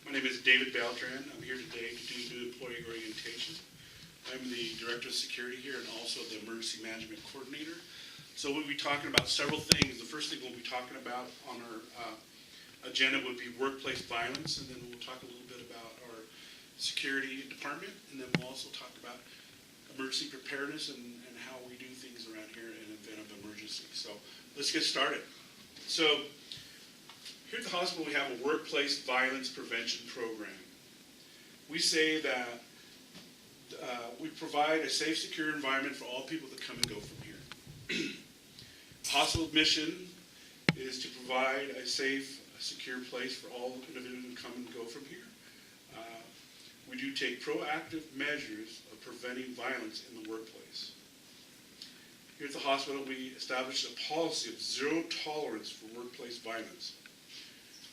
My name is David Beltran. I'm here today to do new employee orientation. I'm the Director of Security here and also the Emergency Management Coordinator. So we'll be talking about several things. The first thing we'll be talking about on our agenda would be workplace violence, and then we'll talk a little bit about our security department, and then we'll also talk about emergency preparedness and how we do things around here in event of emergency. So let's get started. So here at the hospital, we have a workplace violence prevention program. We say that we provide a safe, secure environment for all people that come and go from here. The hospital mission is to provide a safe, secure place for all individuals who come and go from here. We do take proactive measures of preventing violence in the workplace. Here at the hospital, we established a policy of zero tolerance for workplace violence.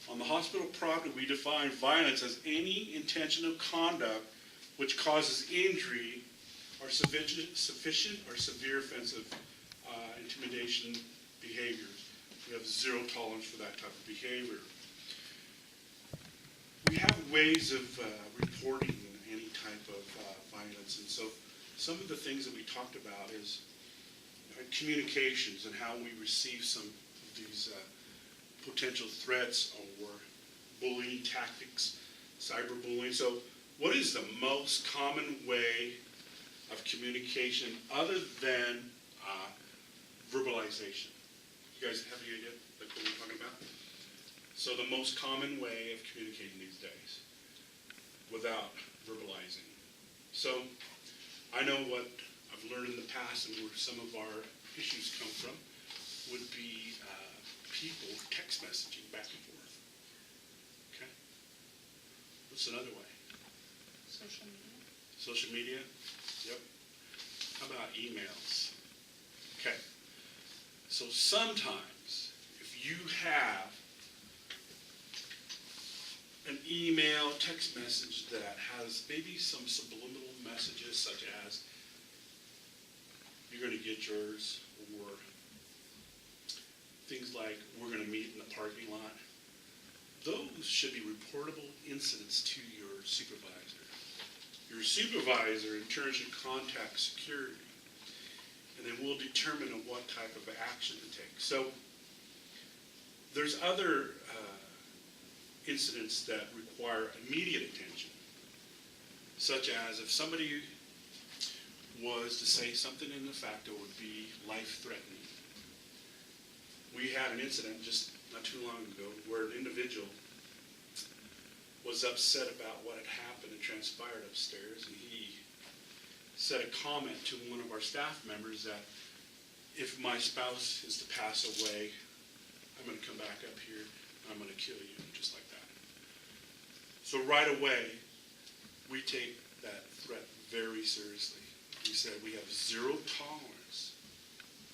On the hospital property, we define violence as any intentional conduct which causes injury or sufficient or severe offensive intimidation behaviors. We have zero tolerance for that type of behavior. We have ways of reporting any type of violence, and so some of the things that we talked about is communications and how we receive some of these potential threats or bullying tactics, cyberbullying. So what is the most common way of communication other than verbalization? You guys have any idea like what we're talking about? So the most common way of communicating these days without verbalizing. So I know what I've learned in the past and where some of our issues come from would be people text messaging back and forth. Okay? What's another way? Social media. Social media? Yep. How about emails? Okay. So sometimes if you have an email, text message that has maybe some subliminal messages such as you're going to get yours, or things like we're going to meet in the parking lot, those should be reportable incidents to your supervisor. Your supervisor in turn should contact security, and then we'll determine what type of action to take. So there's other incidents that require immediate attention, such as if somebody was to say something in the fact that would be life-threatening. We had an incident just not too long ago where an individual was upset about what had happened and transpired upstairs, and he said a comment to one of our staff members that if my spouse is to pass away, I'm going to come back up here and I'm going to kill you, just like that. So right away, we take that threat very seriously. We said we have zero tolerance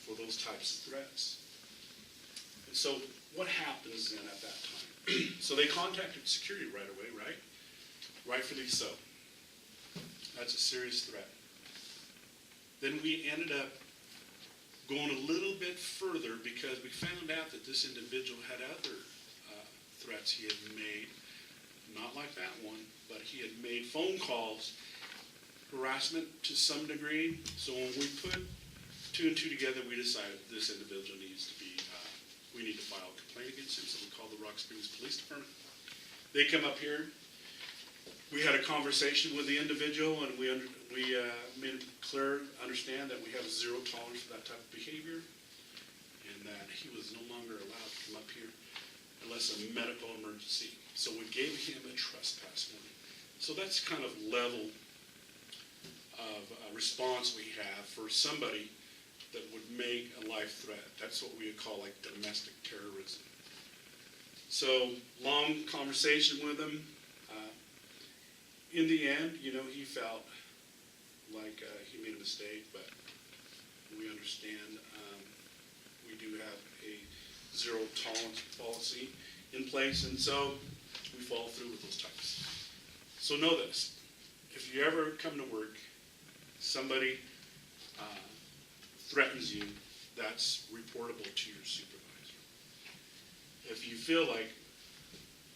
for those types of threats. And so what happens then at that time? So they contacted security right away, right? Rightfully so. That's a serious threat. Then we ended up going a little bit further because we found out that this individual had other threats he had made, not like that one, but he had made phone calls, harassment to some degree. So when we put two and two together, we decided this individual needs to be, we need to file a complaint against him. So we called the Rock Springs Police Department. They come up here. We had a conversation with the individual, and we made it clear, understand that we have zero tolerance for that type of behavior, and that he was no longer allowed to come up here unless a medical emergency. So we gave him a trespass warning. So that's kind of level of response we have for somebody that would make a life threat. That's what we would call like domestic terrorism. So long conversation with him. In the end, he felt like he made a mistake, but we understand we do have a zero tolerance policy in place, and so we follow through with those types. So know this: if you ever come to work, somebody threatens you, that's reportable to your supervisor. If you feel like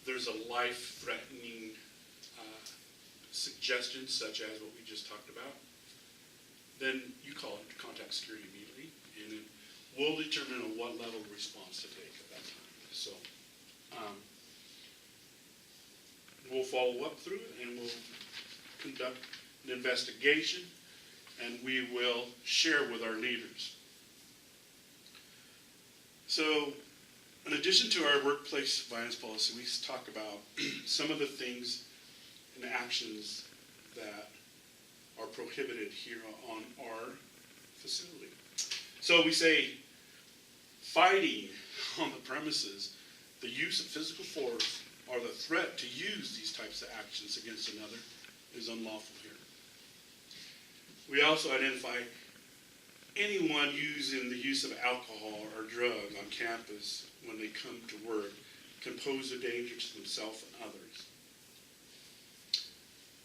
there's a life-threatening suggestion, such as what we just talked about, then you call it, contact security immediately, and then we'll determine on what level of response to take at that time. So we'll follow up through it, and we'll conduct an investigation, and we will share with our leaders. So in addition to our workplace violence policy, we talk about some of the things and actions that are prohibited here on our facility. So we say fighting on the premises, the use of physical force, or the threat to use these types of actions against another is unlawful here. We also identify anyone using the use of alcohol or drug on campus when they come to work can pose a danger to themselves and others.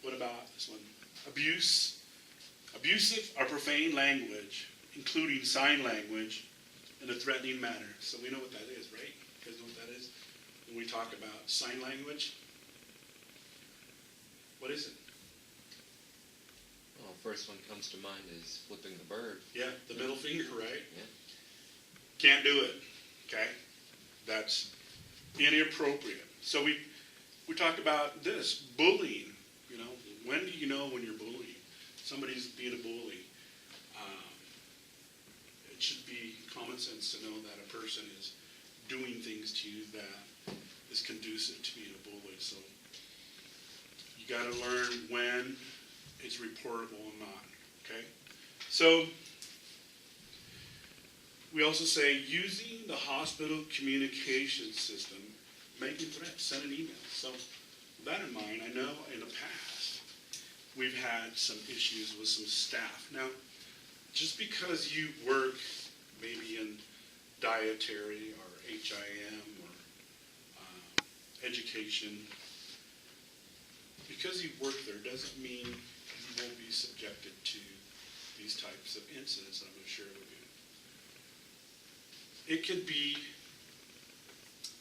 What about this one? Abusive or profane language, including sign language, in a threatening manner. So we know what that is, right? You guys know what that is? When we talk about sign language, what is it? Well, first one comes to mind is flipping the bird. Yeah, the middle finger, right? Yeah. Can't do it, okay? That's inappropriate. So we talk about this, bullying. You know, when do you know when you're bullying? Somebody's being a bully. It should be common sense to know that a person is doing things to you that is conducive to being a bully. So you got to learn when it's reportable and not, okay? So we also say using the hospital communication system, making threats, sending emails. So with that in mind, I know in the past we've had some issues with some staff. Now, just because you work maybe in dietary or HIM or education, because you work there doesn't mean you won't be subjected to these types of incidents that I'm going to share with you. It could be,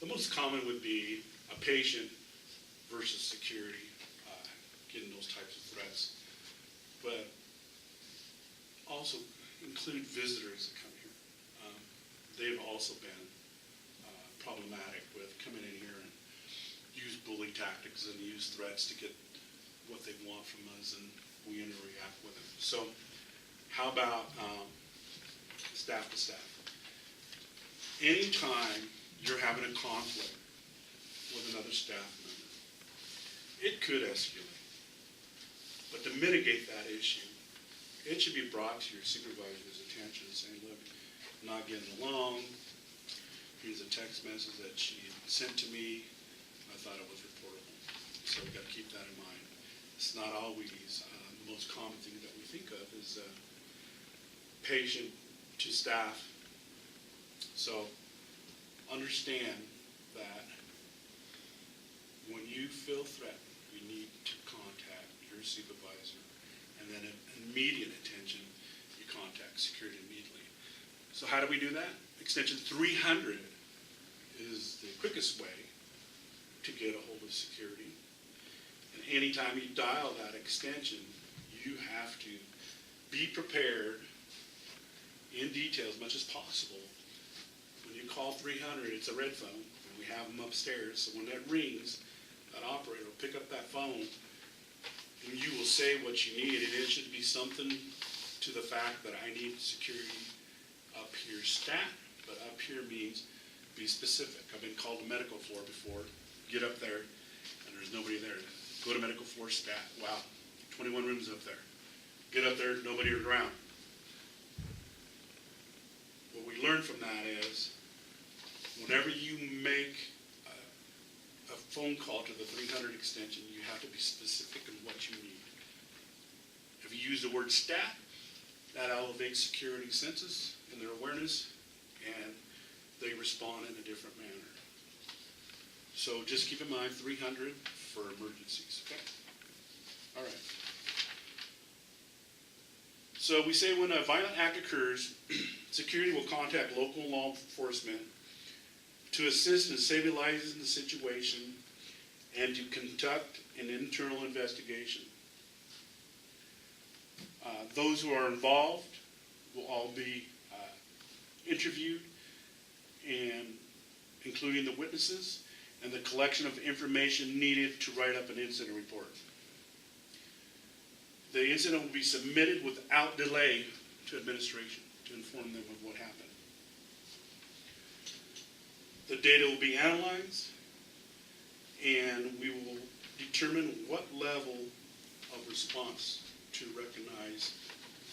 the most common would be a patient versus security getting those types of threats, but also include visitors that come here. They've also been problematic with coming in here and use bully tactics and use threats to get what they want from us, and we interact with them. So how about staff to staff? Anytime you're having a conflict with another staff member, it could escalate. But to mitigate that issue, it should be brought to your supervisor's attention and saying, look, I'm not getting along. Here's a text message that she sent to me. I thought it was reportable. So we've got to keep that in mind. It's not always the most common thing that we think of is patient to staff. So understand that when you feel threatened, you need to contact your supervisor, and then at immediate attention, you contact security immediately. So how do we do that? Extension 300 is the quickest way to get a hold of security. And anytime you dial that extension, you have to be prepared in detail as much as possible. When you call 300, it's a red phone, and we have them upstairs. So when that rings, that operator will pick up that phone, and you will say what you need. And it should be something to the fact that I need security up here stat, but up here means be specific. I've been called to medical floor before. Get up there, and there's nobody there. Go to medical floor stat. Wow, 21 rooms up there. Get up there, nobody around. What we learn from that is whenever you make a phone call to the 300 extension, you have to be specific in what you need. If you use the word stat, that elevates security senses and their awareness, and they respond in a different manner. So just keep in mind 300 for emergencies, okay? All right. So we say when a violent act occurs, security will contact local law enforcement to assist in stabilizing the situation and to conduct an internal investigation. Those who are involved will all be interviewed, and including the witnesses, and the collection of information needed to write up an incident report. The incident will be submitted without delay to administration to inform them of what happened. The data will be analyzed, and we will determine what level of response to recognize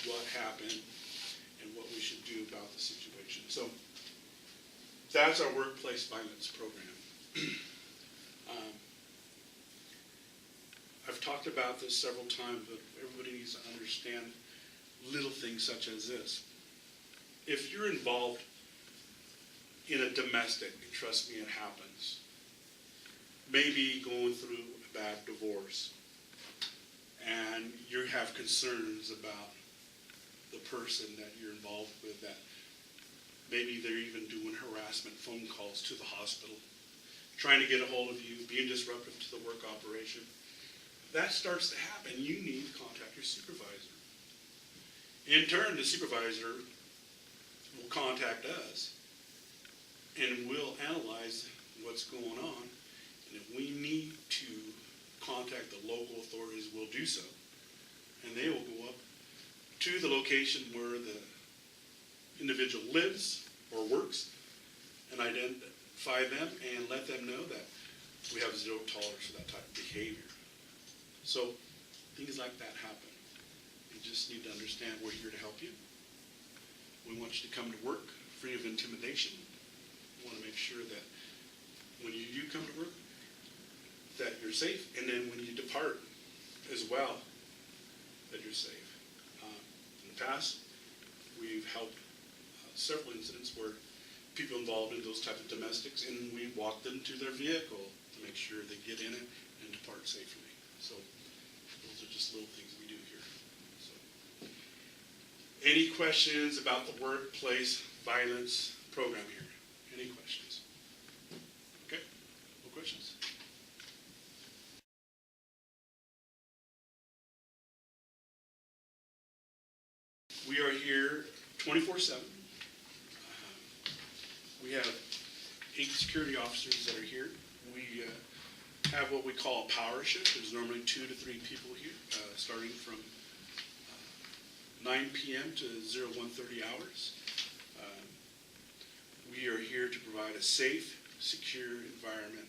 what happened and what we should do about the situation. So that's our workplace violence program. I've talked about this several times, but everybody needs to understand little things such as this. If you're involved in a domestic, and trust me, it happens, maybe going through a bad divorce, and you have concerns about the person that you're involved with, that maybe they're even doing harassment phone calls to the hospital, trying to get a hold of you, being disruptive to the work operation. That starts to happen. You need to contact your supervisor. In turn, the supervisor will contact us, and we'll analyze what's going on. And if we need to contact the local authorities, we'll do so. And they will go up to the location where the individual lives or works and identify them and let them know that we have zero tolerance for that type of behavior. So things like that happen. You just need to understand we're here to help you. We want you to come to work free of intimidation. We want to make sure that when you do come to work, that you're safe, and then when you depart as well, that you're safe. In the past, we've helped several incidents where people involved in those type of domestics, and we walk them to their vehicle to make sure they get in it and depart safely. So those are just little things we do here. So, any questions about the workplace violence program here? Any questions? Okay, no questions? We are here 24/7. We have 8 security officers that are here. We have what we call a power shift. There's normally 2 to 3 people here, starting from 9 p.m. to 01:30 hours. We are here to provide a safe, secure environment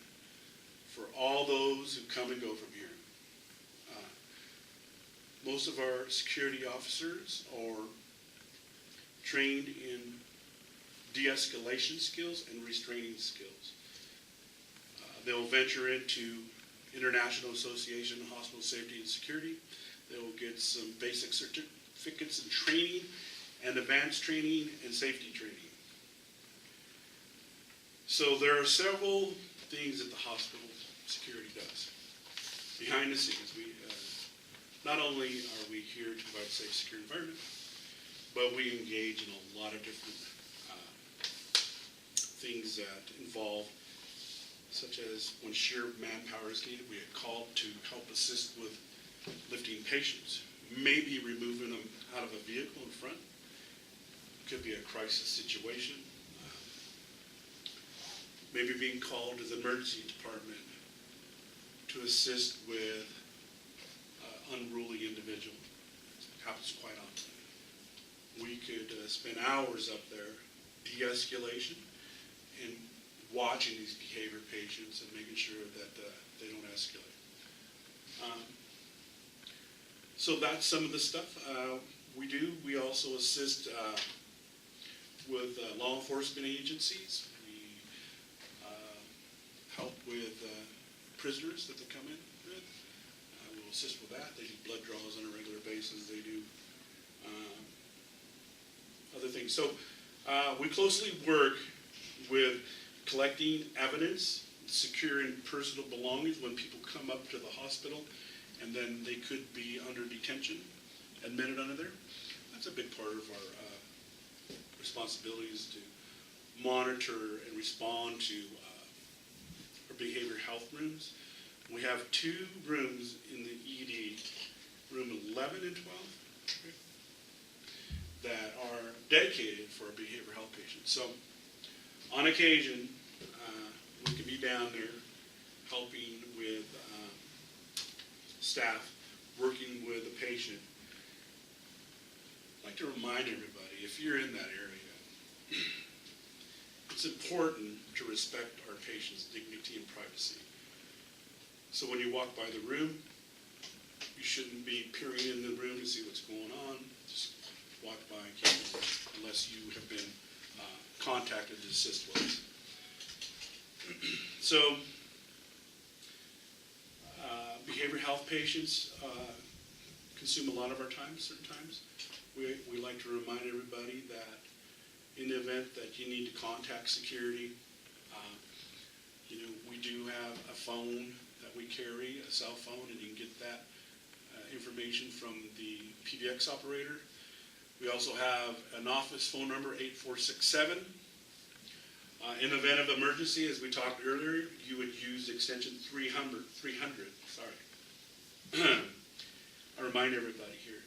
for all those who come and go from here. Most of our security officers are trained in de-escalation skills and restraining skills. They'll venture into International Association of Hospital Safety and Security. They'll get some basic certificates in training and advanced training and safety training. So there are several things that the hospital security does. Behind the scenes, not only are we here to provide a safe, secure environment, but we engage in a lot of different things that involve, such as when sheer manpower is needed, we get called to help assist with lifting patients, maybe removing them out of a vehicle in front. It could be a crisis situation. Maybe being called to the emergency department to assist with unruly individual. It happens quite often. We could spend hours up there de-escalation and watching these behavior patients and making sure that they don't escalate. So that's some of the stuff we do. We also assist with law enforcement agencies. We help with prisoners that they come in with. We'll assist with that. They do blood draws on a regular basis. They do other things. So we closely work with collecting evidence, securing personal belongings when people come up to the hospital, and then they could be under detention, admitted under there. That's a big part of our responsibilities to monitor and respond to our behavioral health rooms. We have 2 rooms in the ED, room 11 and 12, that are dedicated for behavioral health patients. So on occasion, we can be down there helping with staff, working with a patient. I'd like to remind everybody, if you're in that area, it's important to respect our patients' dignity and privacy. So when you walk by the room, you shouldn't be peering in the room to see what's going on. Just walk by occasionally, unless you have been contacted to assist with us. So, behavioral health patients consume a lot of our time, certain times. We like to remind everybody that in the event that you need to contact security, we do have a phone that we carry, a cell phone, and you can get that information from the PBX operator. We also have an office phone number, 8467. In the event of emergency, as we talked earlier, you would use extension 300, I remind everybody here,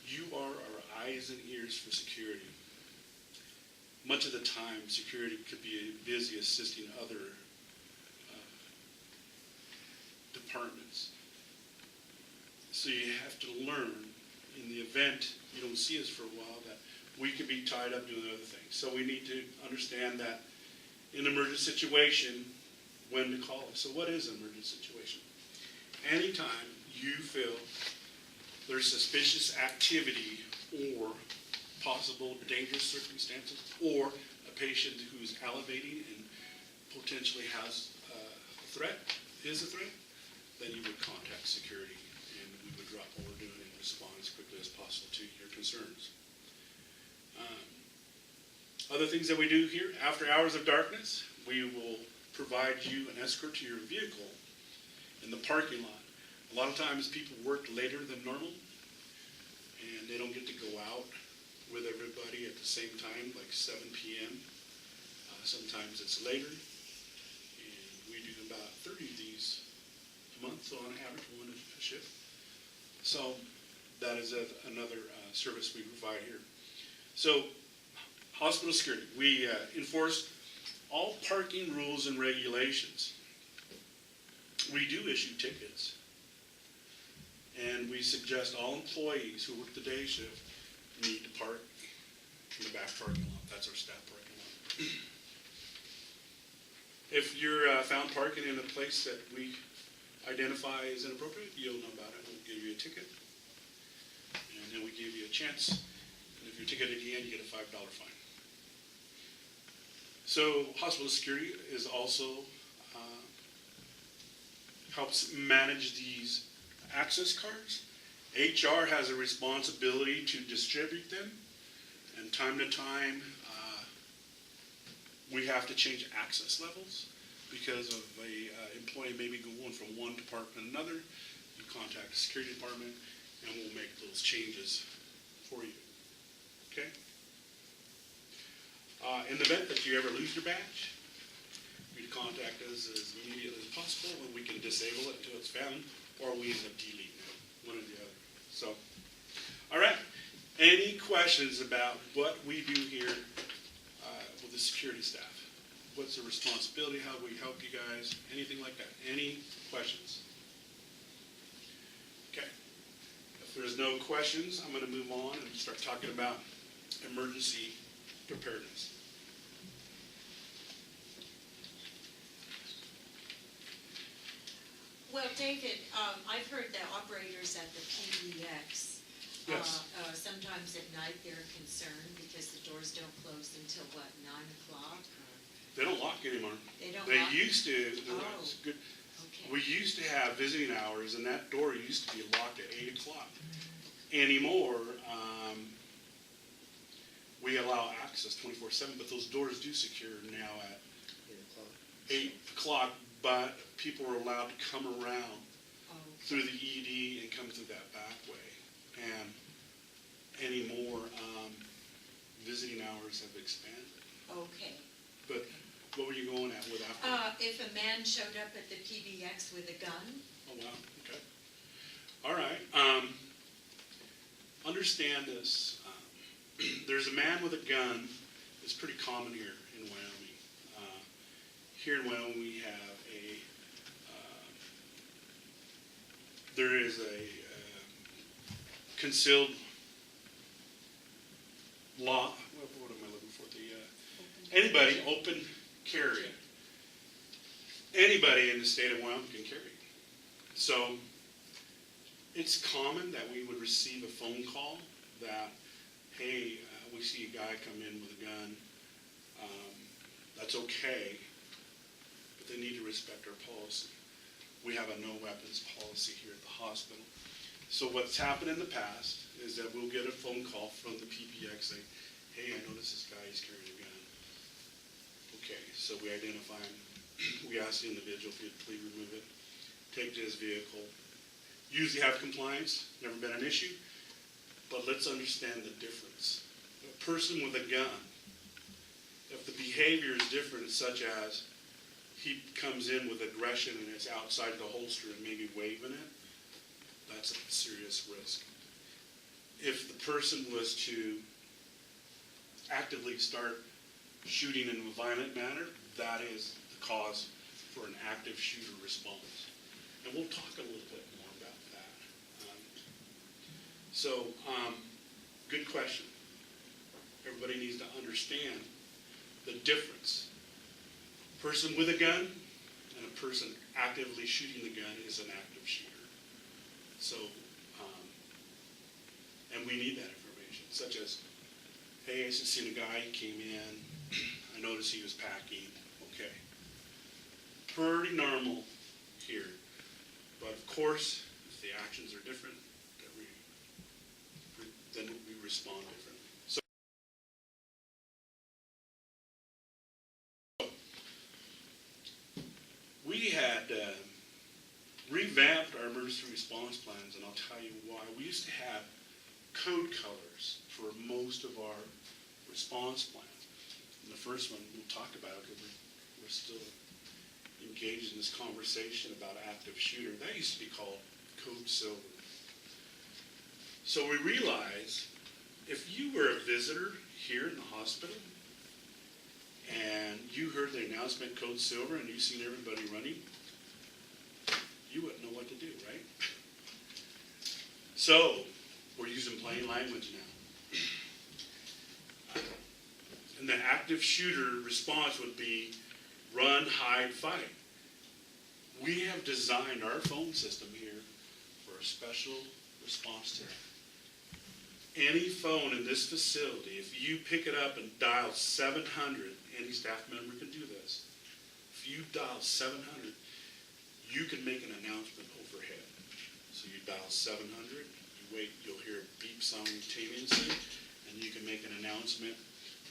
you are our eyes and ears for security. Much of the time, security could be busy assisting other departments. So you have to learn, in the event you don't see us for a while, that we could be tied up doing other things. So we need to understand that in an emergency situation, when to call us. So what is an emergency situation? Anytime you feel there's suspicious activity or possible dangerous circumstances, or a patient who's elevating and potentially has a threat, then you would contact security, and we would drop what we're doing and respond as quickly as possible to your concerns. Other things that we do here, after hours of darkness, we will provide you an escort to your vehicle in the parking lot. A lot of times people work later than normal, and they don't get to go out with everybody at the same time, like 7 p.m. Sometimes it's later, and we do about 30 of these a month, so on average, 1 a shift. So that is another service we provide here. So hospital security, we enforce all parking rules and regulations. We do issue tickets, and we suggest all employees who work the day shift need to park in the back parking lot. That's our staff parking lot. If you're found parking in a place that we identify as inappropriate, you'll know about it. We'll give you a ticket, and then we give you a chance. And if you're ticketed again, you get a $5 fine. So hospital security is also helps manage these access cards. HR has a responsibility to distribute them, and time to time we have to change access levels because of a employee maybe going from one department to another. You contact the security department, and we'll make those changes for you. Okay? In the event that you ever lose your badge, you contact us as immediately as possible, and we can disable it until it's found, or we end up deleting it, one or the other. So, all right. Any questions about what we do here with the security staff? What's the responsibility? How do we help you guys? Anything like that? Any questions? Okay. If there's no questions, I'm going to move on and start talking about emergency preparedness. Well, David, I've heard that operators at the PBX, Yes. sometimes at night they're concerned because the doors don't close until, 9 o'clock? They don't lock anymore. They don't They lock? used to. Oh. It's good. Okay. We used to have visiting hours, and that door used to be locked at 8 o'clock. Anymore, we allow access 24/7, but those doors do secure now at 8 o'clock, but people are allowed to come around through the ED and come through that back way. And anymore, visiting hours have expanded. Okay. But what were you going at with after? If a man showed up at the PBX with a gun, Oh, wow, okay. All right, understand this. There's a man with a gun. It's pretty common here in Wyoming. Here in Wyoming, we have there is a concealed law, what am I looking for? Anybody, open carry. Anybody in the state of Wyoming can carry. So it's common that we would receive a phone call that, hey, we see a guy come in with a gun. That's okay, but they need to respect our policy. We have a no weapons policy here at the hospital. So what's happened in the past is that we'll get a phone call from the PPX saying, hey, I noticed this guy is carrying a gun. Okay, so we identify him. We ask the individual if he'd please remove it, take to his vehicle. Usually have compliance, never been an issue, but let's understand the difference. A person with a gun, if the behavior is different, such as he comes in with aggression and it's outside the holster and maybe waving it, that's a serious risk. If the person was to actively start shooting in a violent manner, that is the cause for an active shooter response. And we'll talk a little bit more about that. Good question. Everybody needs to understand the difference. Person with a gun and a person actively shooting the gun is an active shooter. So, and we need that information, such as, hey, I just seen a guy, he came in, I noticed he was packing, okay. Pretty normal here. But of course, if the actions are different, then we respond differently. We had revamped our emergency response plans, and I'll tell you why. We used to have code colors for most of our response plans. And the first one we'll talk about, because we're still engaged in this conversation about active shooter. That used to be called Code Silver. So we realized if you were a visitor here in the hospital, and you heard the announcement Code Silver and you seen everybody running, you wouldn't know what to do, right? So we're using plain language now. And the active shooter response would be run, hide, fight. We have designed our phone system here for a special response to that. Any phone in this facility, if you pick it up and dial 700, any staff member can do this. If you dial 700, you can make an announcement overhead. So you dial 700, you wait, you'll hear a beep simultaneously, and you can make an announcement.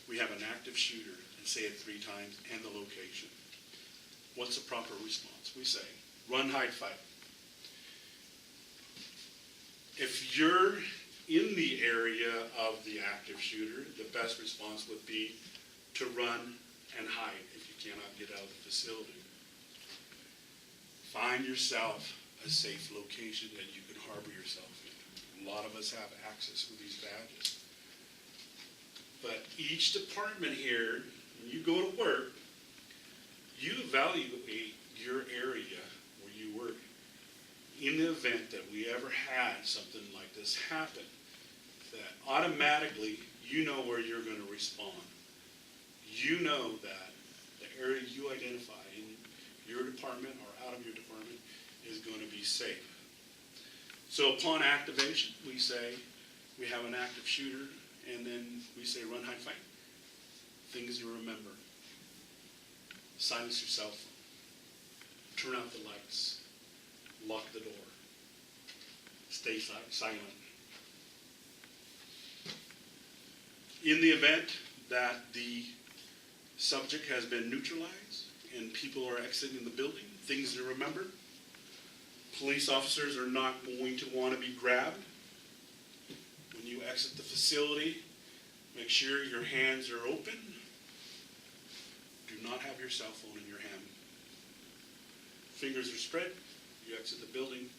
We have an active shooter, and say it 3 times, and the location. What's the proper response? We say, run, hide, fight. If you're in the area of the active shooter, the best response would be to run and hide if you cannot get out of the facility. Find yourself a safe location that you can harbor yourself in. A lot of us have access with these badges. But each department here, when you go to work, you evaluate your area where you work. In the event that we ever had something like this happen, that automatically you know where you're going to respond. You know that the area you identify in your department or out of your department is going to be safe. So upon activation, we say we have an active shooter, and then we say run, hide, fight. Things you remember. Silence your cell phone. Turn out the lights. Lock the door. Stay silent. In the event that the subject has been neutralized and people are exiting the building, things to remember. Police officers are not going to want to be grabbed. When you exit the facility, make sure your hands are open. Do not have your cell phone in your hand. fingers are spread, you exit the building,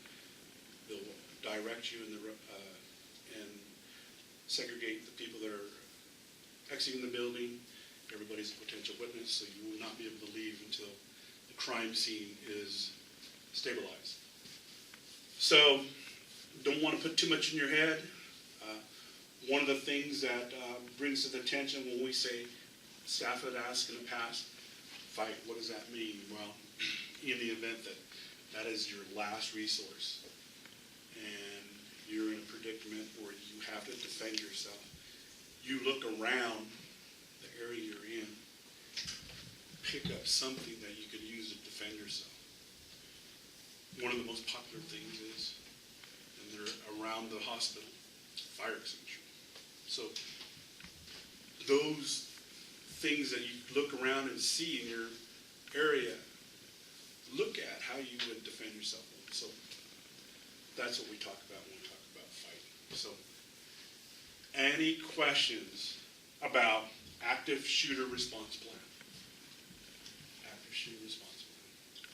they'll direct you and segregate the people that are exiting the building. Everybody's a potential witness, so you will not be able to leave until the crime scene is stabilized. So, don't want to put too much in your head. One of the things that brings to the attention when we say, staff had asked in the past, fight, what does that mean? Well, in the event that that is your last resource and you're in a predicament where you have to defend yourself, you look around the area you're in, pick up something that you could use to defend yourself. One of the most popular things is, and they're around the hospital, fire extinguisher. So those things that you look around and see in your area, look at how you would defend yourself. So that's what we talk about when we talk about fighting. So any questions about active shooter response plan? Active shooter response plan.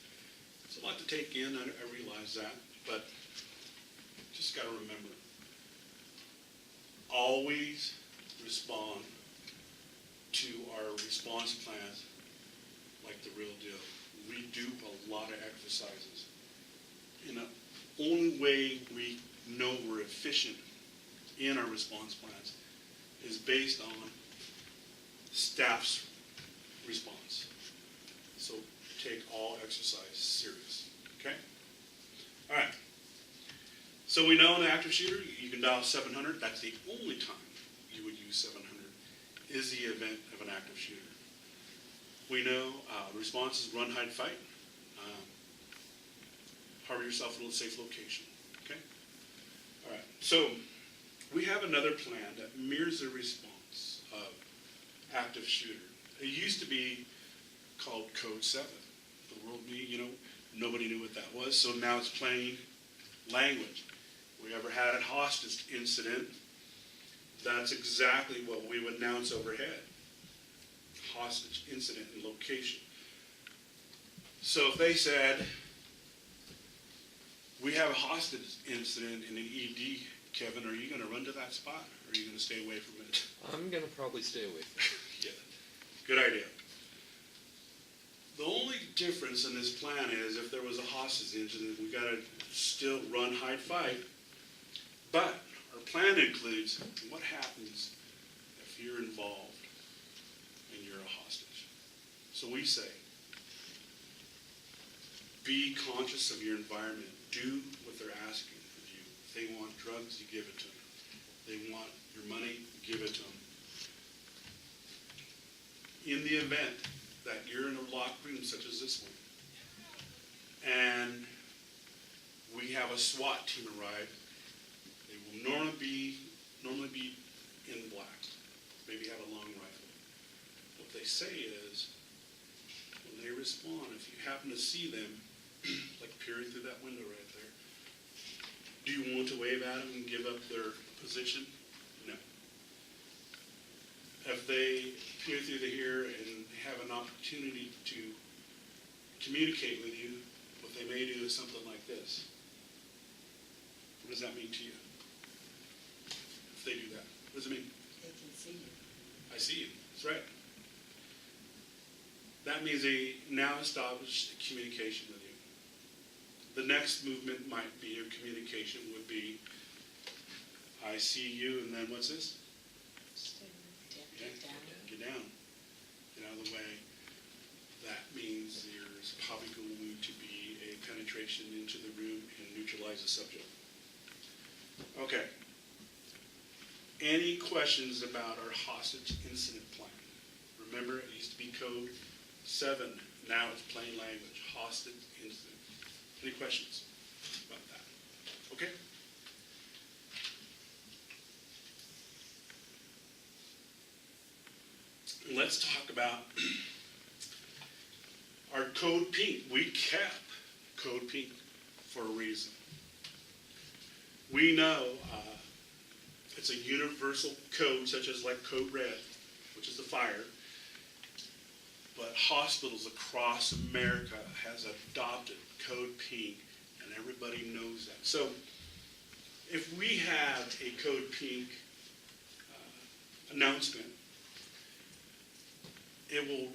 It's a lot to take in, I realize that, but just got to remember, always respond to our response plans like the real deal. We do a lot of exercises. And the only way we know we're efficient in our response plans is based on staff's response. So take all exercise serious, okay? All right. So we know an active shooter, you can dial 700. That's the only time you would use 700 is the event of an active shooter. We know response is run, hide, fight. Harbor yourself in a safe location, okay? All right, so we have another plan that mirrors the response of active shooter. It used to be called Code 7. The world, nobody knew what that was, so now it's plain language. We ever had a hostage incident, that's exactly what we would announce overhead. Hostage incident and location. So if they said, we have a hostage incident in an ED, Kevin, are you going to run to that spot, or are you going to stay away from it? I'm going to probably stay away from it. Yeah, good idea. The only difference in this plan is if there was a hostage incident, we got to still run, hide, fight. But our plan includes what happens if you're involved and you're a hostage. So we say, be conscious of your environment. Do what they're asking of you. If they want drugs, you give it to them. They want your money, give it to them. In the event that you're in a locked room such as this one, and we have a SWAT team arrive, they will normally be in black, maybe have a long rifle. What they say is, when they respond, if you happen to see them, like peering through that window right there, do you want to wave at them and give up their position? No. If they peer through here and have an opportunity to communicate with you, what they may do is something like this. What does that mean to you? If they do that, what does it mean? They can see you. I see you. That's right. That means they now establish communication with you. The next movement might be, or communication would be, I see you, and then what's this? Get down. Get down. Get out of the way. That means there's probably going to be a penetration into the room and neutralize the subject. Okay. Any questions about our hostage incident plan? Remember, it used to be Code 7. Now it's plain language. Hostage incident. Any questions about that? Okay. Let's talk about our Code Pink. We kept Code Pink for a reason. We know it's a universal code, such as like Code Red, which is the fire. but hospitals across America has adopted Code Pink, and everybody knows that. So if we have a Code Pink announcement, it will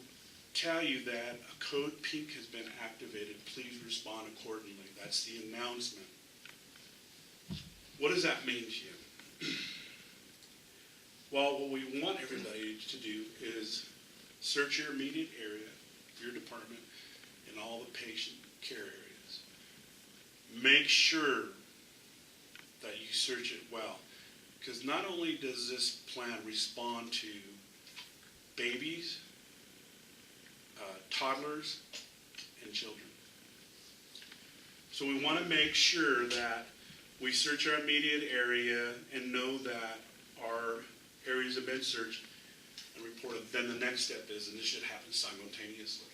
tell you that a Code Pink has been activated. Please respond accordingly. That's the announcement. What does that mean to you? Well, what we want everybody to do is search your immediate area, your department, and all the patient care areas. Make sure that you search it well, because not only does this plan respond to babies, toddlers, and children. So we want to make sure that we search our immediate area and know that our areas have been searched and reported. Then the next step is, and this should happen simultaneously,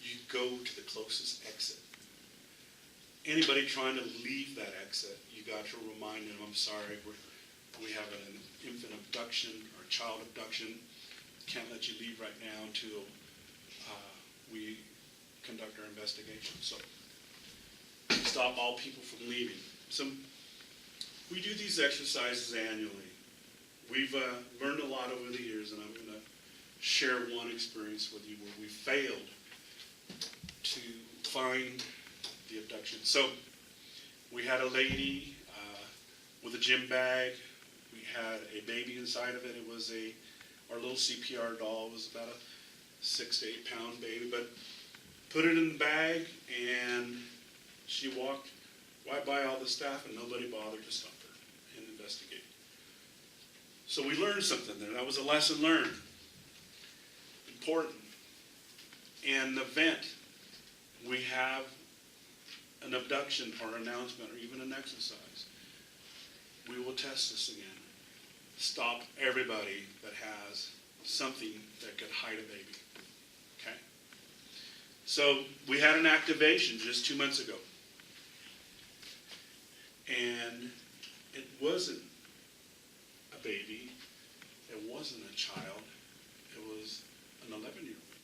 you go to the closest exit. Anybody trying to leave that exit, you got to remind them, I'm sorry, we have an infant abduction or a child abduction. Can't let you leave right now until we conduct our investigation. So stop all people from leaving. So we do these exercises annually. We've learned a lot over the years, and I'm going to share one experience with you where we failed to find the abduction. So we had a lady with a gym bag. We had a baby inside of it. It was our little CPR doll. It was about a 6 to 8 pound baby, but put it in the bag, and she walked right by all the staff, and nobody bothered to stop her and investigate. So we learned something there. That was a lesson learned. Important. In the event we have an abduction or announcement or even an exercise, we will test this again. Stop everybody that has something that could hide a baby. Okay? So we had an activation just 2 months ago. And it wasn't a baby. It wasn't a child. It was an 11-year-old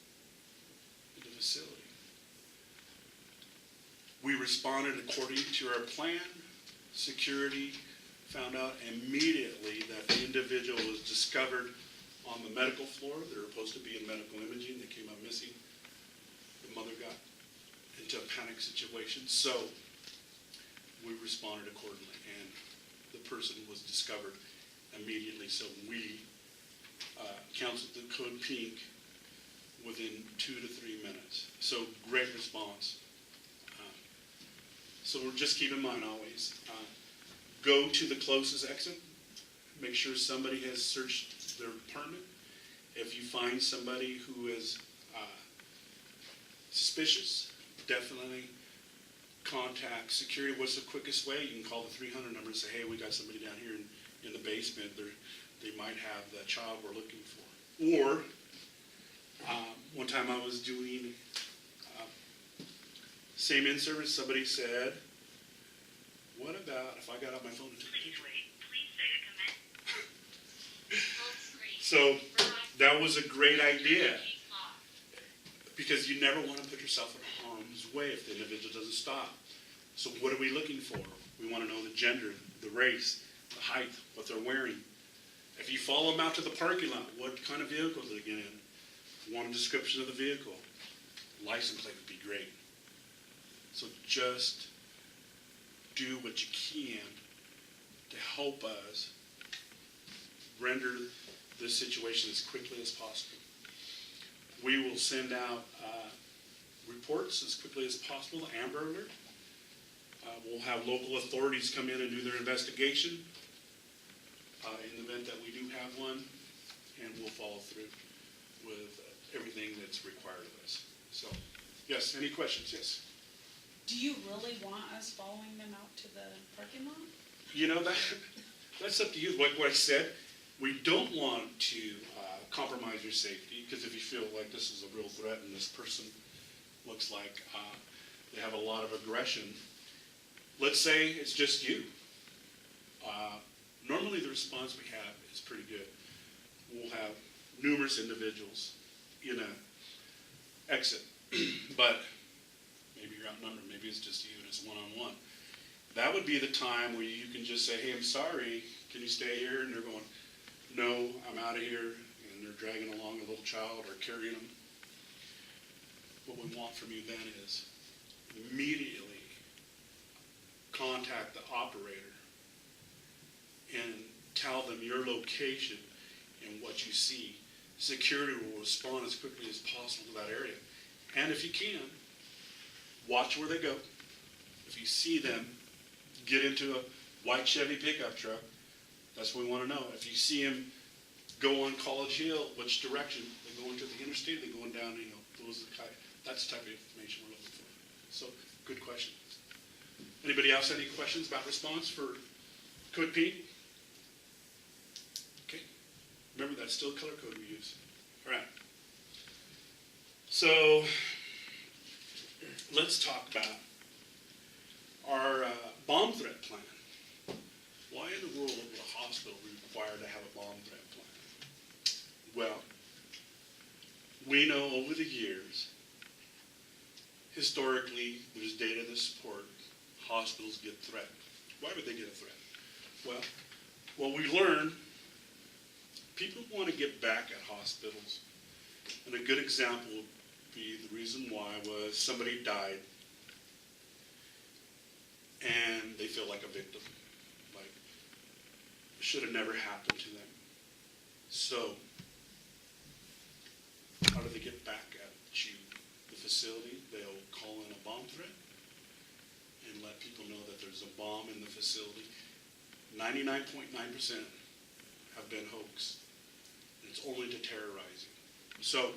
in the facility. We responded according to our plan. Security found out immediately that the individual was discovered on the medical floor. They were supposed to be in medical imaging. They came up missing. The mother got into a panic situation. So we responded accordingly, and the person was discovered immediately. So we counseled the Code Pink within 2 to 3 minutes. So great response. So we're just keep in mind always, go to the closest exit. Make sure somebody has searched their apartment. If you find somebody who is suspicious, definitely contact security. What's the quickest way? You can call the 300 number and say, hey, we got somebody down here in the basement. They might have the child we're looking for. Or one time I was doing same in-service, somebody said, what about if I got out my phone and took a picture? So that was a great idea, because you never want to put yourself in harm's way if the individual doesn't stop. So what are we looking for? We want to know the gender, the race, the height, what they're wearing. If you follow them out to the parking lot, what kind of vehicle did they get in? Want a description of the vehicle. License plate would be great. So just do what you can to help us render this situation as quickly as possible. We will send out reports as quickly as possible, Amber Alert. We'll have local authorities come in and do their investigation in the event that we do have one, and we'll follow through with everything that's required of us. So, yes, any questions? Yes. Do you really want us following them out to the parking lot? You know, that's up to you. Like what I said, we don't want to compromise your safety, because if you feel like this is a real threat and this person looks like they have a lot of aggression, let's say it's just you. Normally the response we have is pretty good. We'll have numerous individuals in a exit. But maybe you're outnumbered, maybe it's just you and it's one-on-one. That would be the time where you can just say, hey, I'm sorry, can you stay here? And they're going, no, I'm out of here. And they're dragging along a little child or carrying them. What we want from you then is immediately contact the operator and tell them your location and what you see. Security will respond as quickly as possible to that area. And if you can, watch where they go. If you see them get into a white Chevy pickup truck, that's what we want to know. If you see them go on College Hill, which direction? They go into the interstate, they going down, that's the type of information we're looking for. So, good question. Anybody else have any questions about response for Code P? Okay. Remember, that's still color code we use. All right. So, let's talk about our bomb threat plan. Why in the world would a hospital be required to have a bomb threat plan? Well, we know over the years, historically, there's data to support hospitals get threatened. Why would they get a threat? Well, what we learned, people want to get back at hospitals. And a good example would be the reason why was somebody died and they feel like a victim. Like, it should have never happened to them. So, how do they get back at you? The facility, they'll call in a bomb threat and let people know that there's a bomb in the facility. 99.9% have been hoax. It's only to terrorize you. So,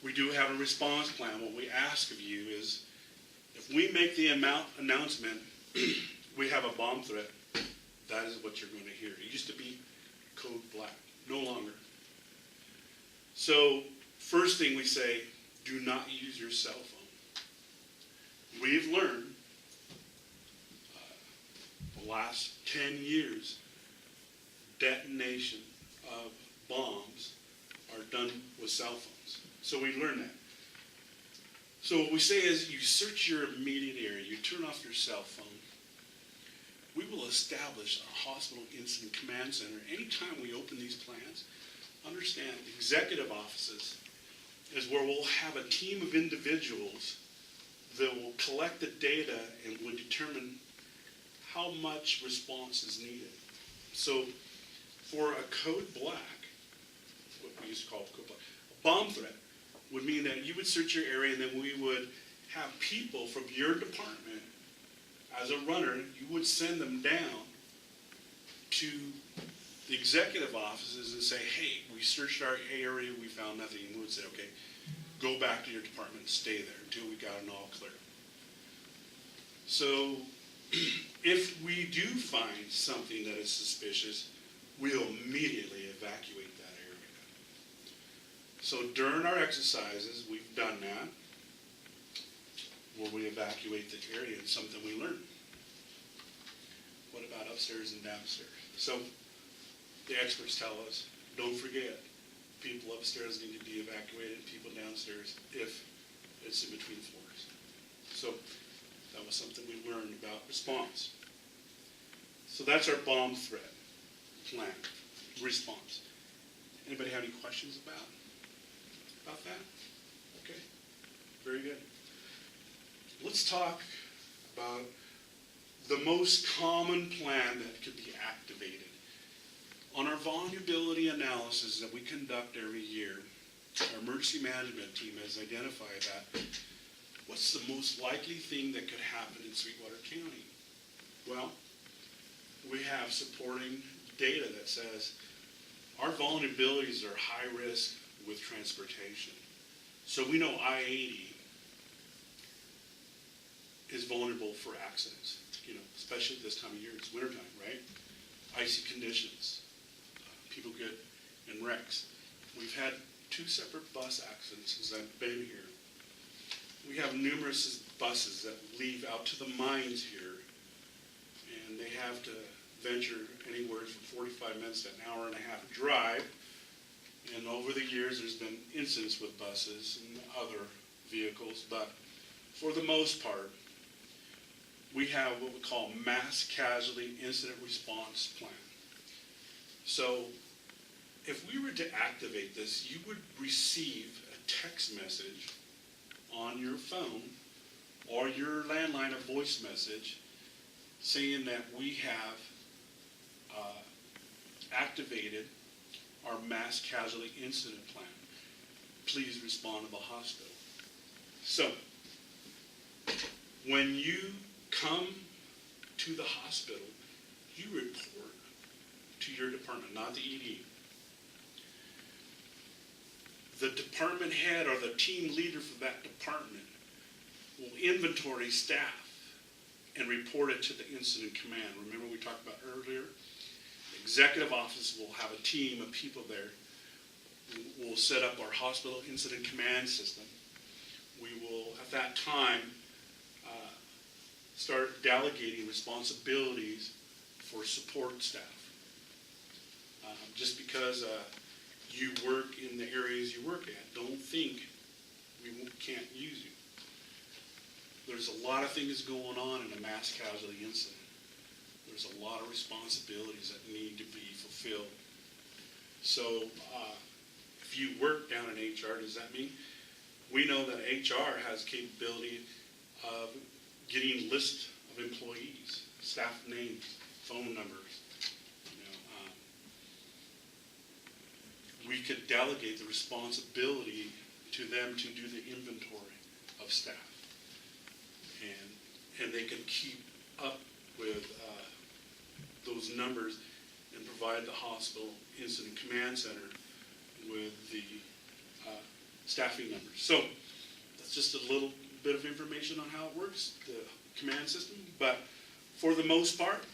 we do have a response plan. What we ask of you is, if we make the announcement, we have a bomb threat, that is what you're going to hear. It used to be code black, no longer. So, first thing we say, do not use your cell phone. We've learned the last 10 years, detonation of bombs are done with cell phones. So we learned that. So what we say is you search your immediate area, you turn off your cell phone. We will establish a hospital incident command center. Anytime we open these plans, understand executive offices is where we'll have a team of individuals that will collect the data and will determine how much response is needed. So for a code black, what we used to call code black, a bomb threat would mean that you would search your area and then we would have people from your department, as a runner, you would send them down to the executive offices and say, hey, we searched our area, we found nothing. And we would say, okay, go back to your department and stay there until we got an all clear. So if we do find something that is suspicious, we'll immediately evacuate that area. So during our exercises, we've done that, where we evacuate the area. It's something we learned. What about upstairs and downstairs? So the experts tell us, don't forget, people upstairs need to be evacuated, people downstairs, if it's in between floors. So that was something we learned about response. So that's our bomb threat plan, response. Anybody have any questions about that? Okay, very good. Let's talk about the most common plan that could be activated. On our vulnerability analysis that we conduct every year, our emergency management team has identified that what's the most likely thing that could happen in Sweetwater County? Well, we have supporting data that says our vulnerabilities are high risk with transportation. So we know I-80 is vulnerable for accidents, especially this time of year. It's wintertime, right? Icy conditions. People get in wrecks. We've had 2 separate bus accidents since I've been here. We have numerous buses that leave out to the mines here, and they have to venture anywhere from 45 minutes to an hour and a half drive And over the years, there's been incidents with buses and other vehicles, but for the most part, we have what we call mass casualty incident response plan. So if we were to activate this, you would receive a text message on your phone or your landline, a voice message, saying that we have activated our mass casualty incident plan. Please respond to the hospital. So, when you come to the hospital, you report to your department, not the ED. The department head or the team leader for that department will inventory staff and report it to the incident command. Remember we talked about earlier? The executive office will have a team of people there. We'll set up our hospital incident command system. We will, at that time, start delegating responsibilities for support staff. Just because you work in the areas you work at, don't think we can't use you. There's a lot of things going on in a mass casualty incident. There's a lot of responsibilities that need to be fulfilled. So if you work down in HR, does that mean? We know that HR has capability of getting lists of employees, staff names, phone numbers. We could delegate the responsibility to them to do the inventory of staff. And they can keep up with those numbers and provide the hospital incident command center with the staffing numbers. So that's just a little bit of information on how it works, the command system. But for the most part,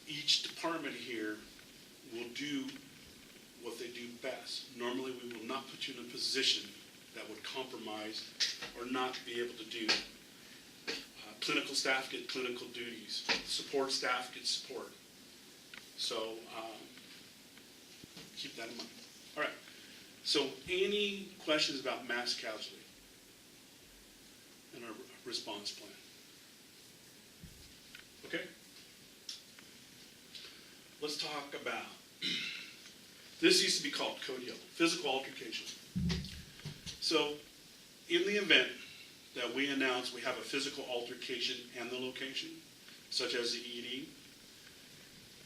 each department here will do what they do best. Normally, we will not put you in a position that would compromise or not be able to do. Clinical staff get clinical duties. Support staff get support. So keep that in mind. All right. So any questions about mass casualty and our response plan? Okay. Let's talk about, this used to be called Code Yellow, physical altercation. So in the event that we announce we have a physical altercation and the location, such as the ED,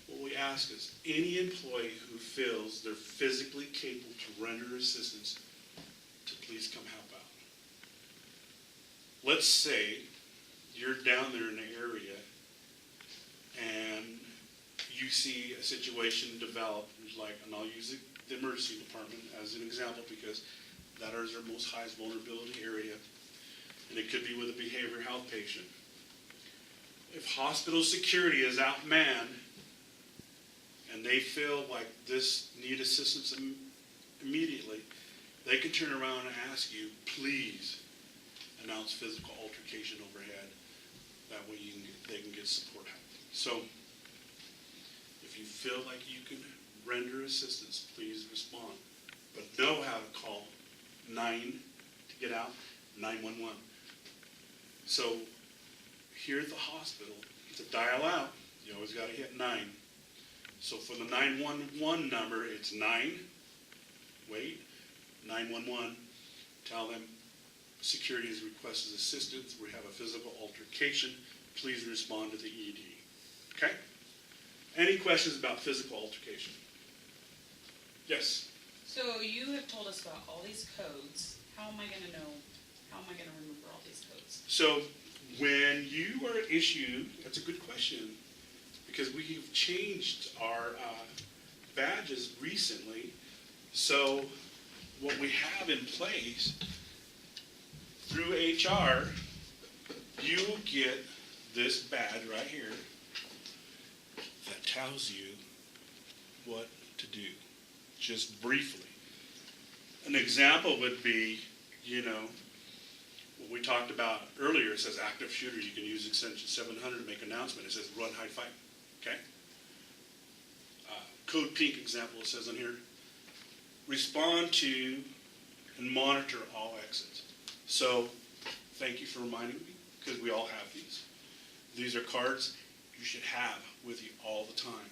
what we ask is any employee who feels they're physically capable to render assistance to please come help out. Let's say you're down there in the area and you see a situation develop, like, and I'll use the emergency department as an example because that is our most highest vulnerability area, and it could be with a behavioral health patient. If hospital security is outmanned and they feel like this need assistance immediately, they can turn around and ask you, please announce physical altercation overhead. That way they can get support help. So if you feel like you can render assistance, please respond. But know how to call 9 to get out, 911. So here at the hospital, to dial out, you always got to hit 9. So for the 911 number, it's 9, wait, 911, tell them security has requested assistance, we have a physical altercation, please respond to the ED. Okay? Any questions about physical altercation? Yes? So you have told us about all these codes. How am I going to know, how am I going to remember all these codes? So when you are issued, that's a good question, because we've changed our badges recently. So what we have in place through HR, you get this badge right here that tells you what to do, just briefly. An example would be, what we talked about earlier. It says active shooter. You can use extension 700 to make an announcement. It says run, hide, fight. Okay? Code pink example, it says on here, respond to and monitor all exits. So, thank you for reminding me, because we all have these. These are cards you should have with you all the time.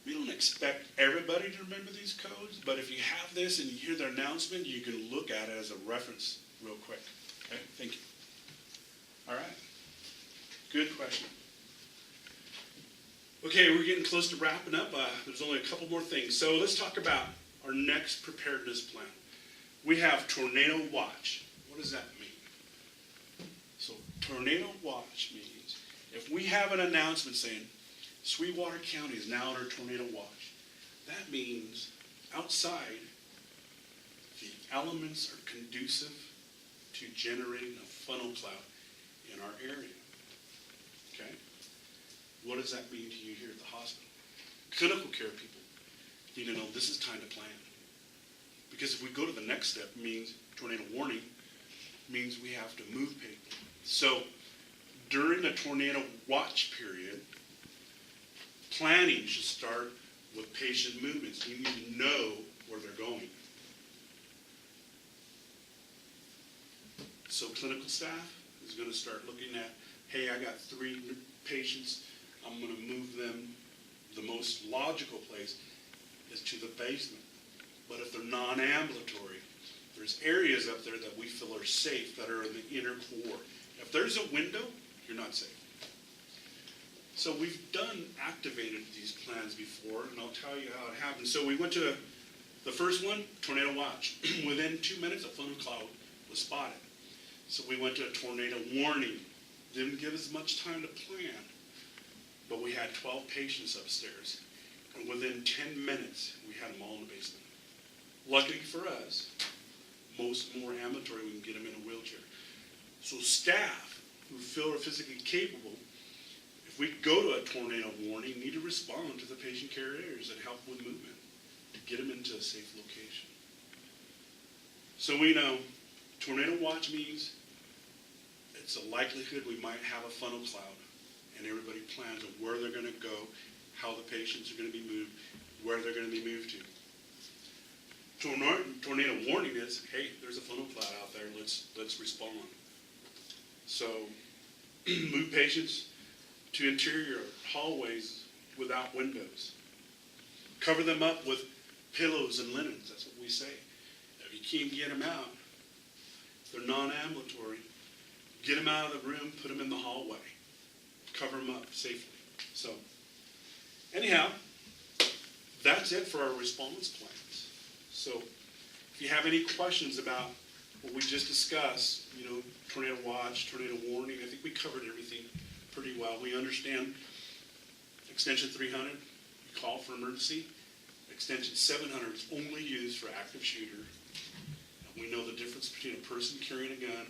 We don't expect everybody to remember these codes, but if you have this and you hear the announcement, you can look at it as a reference real quick. Okay, thank you. All right, good question. Okay, we're getting close to wrapping up. There's only a couple more things. So let's talk about our next preparedness plan. We have Tornado Watch. What does that mean? So Tornado Watch means if we have an announcement saying Sweetwater County is now under tornado watch, that means outside the elements are conducive to generating a funnel cloud in our area. Okay? What does that mean to you here at the hospital? Clinical care people need to know this is time to plan. Because if we go to the next step, means tornado warning, means we have to move people. So during the tornado watch period, planning should start with patient movements. You need to know where they're going. So clinical staff is going to start looking at, hey, I got 3 patients. I'm going to move them. The most logical place is to the basement. But if they're non-ambulatory, there's areas up there that we feel are safe that are in the inner core. If there's a window, you're not safe. So we've activated these plans before, and I'll tell you how it happened. So we went to the first one, tornado watch. Within 2 minutes, a funnel cloud was spotted. So we went to a tornado warning. Didn't give us much time to plan, but we had 12 patients upstairs. And within 10 minutes, we had them all in the basement. Luckily for us, most more ambulatory, we can get them in a wheelchair. So staff who feel are physically capable, if we go to a tornado warning, need to respond to the patient care areas and help with movement to get them into a safe location. So we know tornado watch means it's a likelihood we might have a funnel cloud, and everybody plans on where they're going to go, how the patients are going to be moved, where they're going to be moved to. Tornado warning is, hey, there's a funnel cloud out there, let's respond. So move patients to interior hallways without windows. Cover them up with pillows and linens, that's what we say. If you can't get them out, if they're non-ambulatory, get them out of the room, put them in the hallway. Cover them up safely. So anyhow, that's it for our response plans. So if you have any questions about what we just discussed, tornado watch, tornado warning, I think we covered everything pretty well. We understand extension 300, you call for emergency. Extension 700 is only used for active shooter. And we know the difference between a person carrying a gun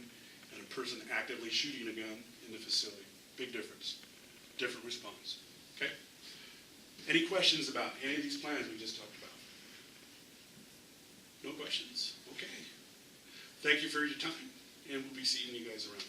and a person actively shooting a gun in the facility. Big difference. Different response. Okay? Any questions about any of these plans we just talked about? No questions? Okay. Thank you for your time, and we'll be seeing you guys around.